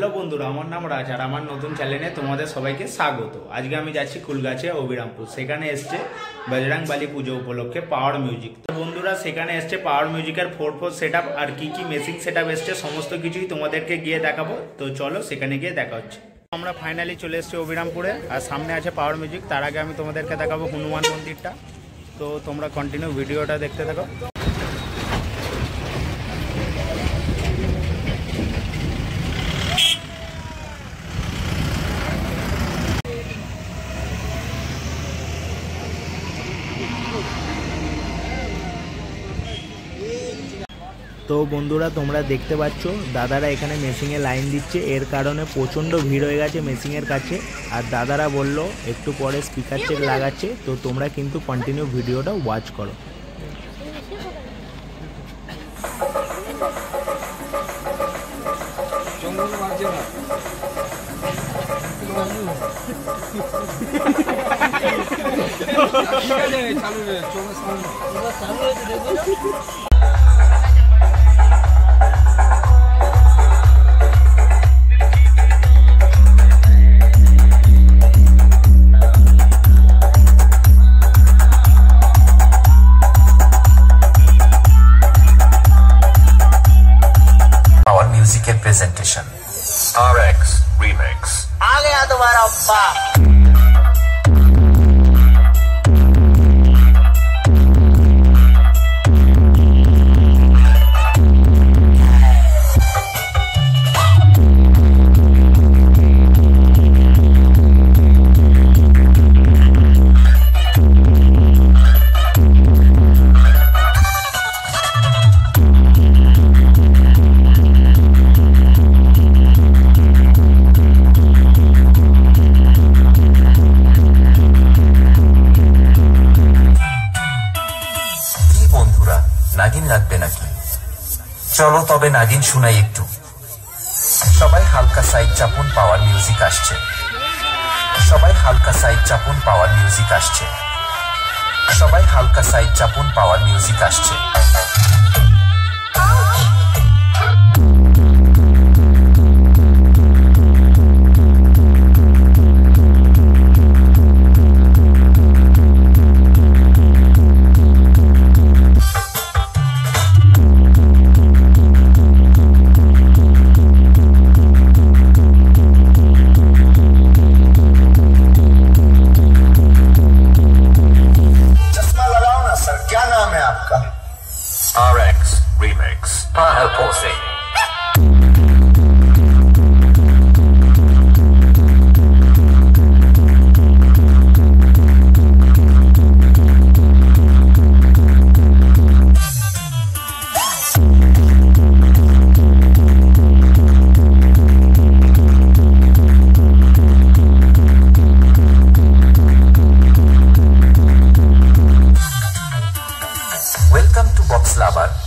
Hello বন্ধুরা, আমার নাম রাজ আর আমার নতুন চ্যানেলে তোমাদের সবাইকে স্বাগত। আজকে আমি যাচ্ছি কুলগাছিয়া অবিরামপুর। সেখানে এসছে বজরং বলী পুজো উপলক্ষে পাওয়ার মিউজিক। বন্ধুরা সেখানে এসছে পাওয়ার মিউজিকের 4/4 সেটআপ আর কি মেশিন সেটআপ এসছে, সমস্ত কিছুই তোমাদেরকে গিয়ে দেখাবো। তো চলো সেখানে গিয়ে দেখা হচ্ছে। আমরা ফাইনালি চলে এসেছি অবিরামপুরে আর সামনে আছে পাওয়ার মিউজিক। তার আগে আমি তোমাদেরকে দেখাবো হনুমান মন্দিরটা। তো তোমরা কন্টিনিউ ভিডিওটা দেখতে থাকো। তো বন্ধুরা তোমরা দেখতে পাচ্ছ দাদারা এখানে মেশিনে লাইন দিচ্ছে, এর কারণে প্রচণ্ড ভিড় হয়ে গেছে মেশিনের কাছে। আর দাদারা বলল একটু পরে স্পিকার চেক লাগাচ্ছে। তো তোমরা কিন্তু কন্টিনিউ ভিডিওটা ওয়াচ করো। Presentation RX Remix आ गया तुम्हारा अब्बा। নাগিন লাগবে নাকি? চলো তবে নাগিন শোনাই একটু। সবাই হালকা সাইড চাপুন, পাওয়ার মিউজিক আসছে। সবাই হালকা সাইড চাপুন, পাওয়ার মিউজিক আসছে। সবাই হালকা সাইড চাপুন, পাওয়ার মিউজিক আসছে। RX Remix Pahal Pose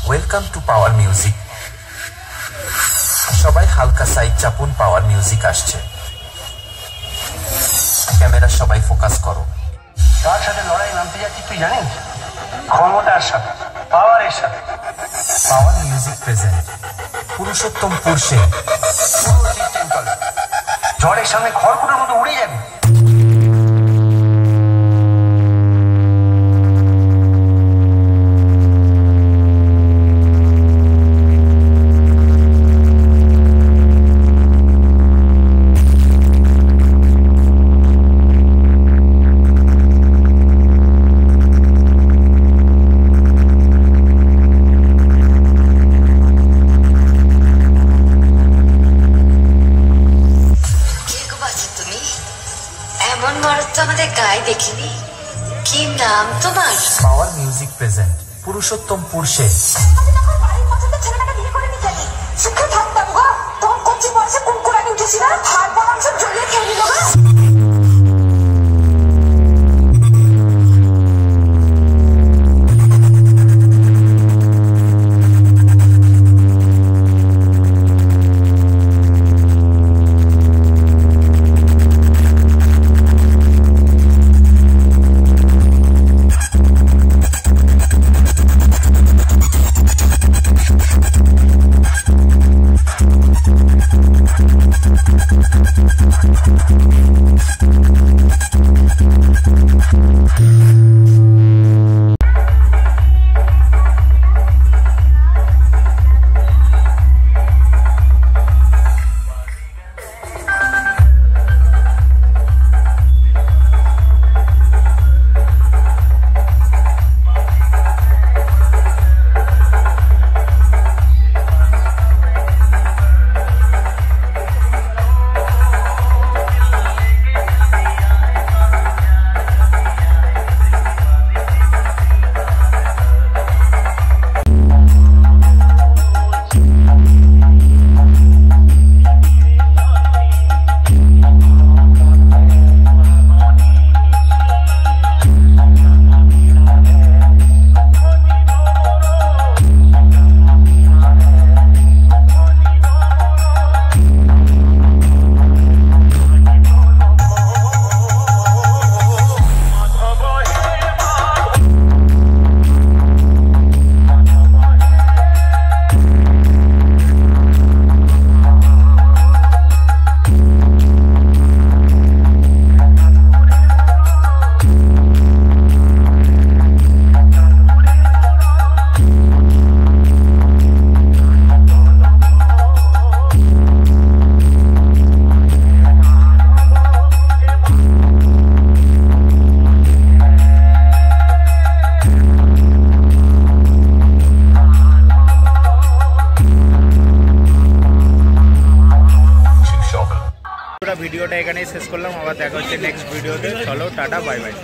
welcome to power music. সবাই হালকা সাইড চাপুন, পাওয়ার মিউজিক আসছে। ক্যামেরা সবাই ফোকাস করো। তার সাথে লড়াই নামতে যাচ্ছি তুই জানিস? ক্ষমতার সাথে, পাওয়ারের সাথে। পাওয়ার মিউজিক প্রেজেন্ট পুরুষোত্তমপুর সে পুরো সিস্টেম চলে, ঝড়ের সামনে খড়কুটোর মতো উড়ে যাবে। দেখিনি, কি নাম তোমার? পাওয়ার মিউজিক প্রেজেন্ট পুরুষোত্তমপুর সে সুখে থাকতাম গো, তখন কচি বয়সে কুকুরানি উঠেছিল, হাড় মাংস জ্বলিয়ে খেয়ে নিল। We'll be right back. ভিডিওটা এখানেই শেষ করলাম, আবার দেখা হচ্ছে নেক্সট ভিডিওতে। চলো টাটা, বাই বাই।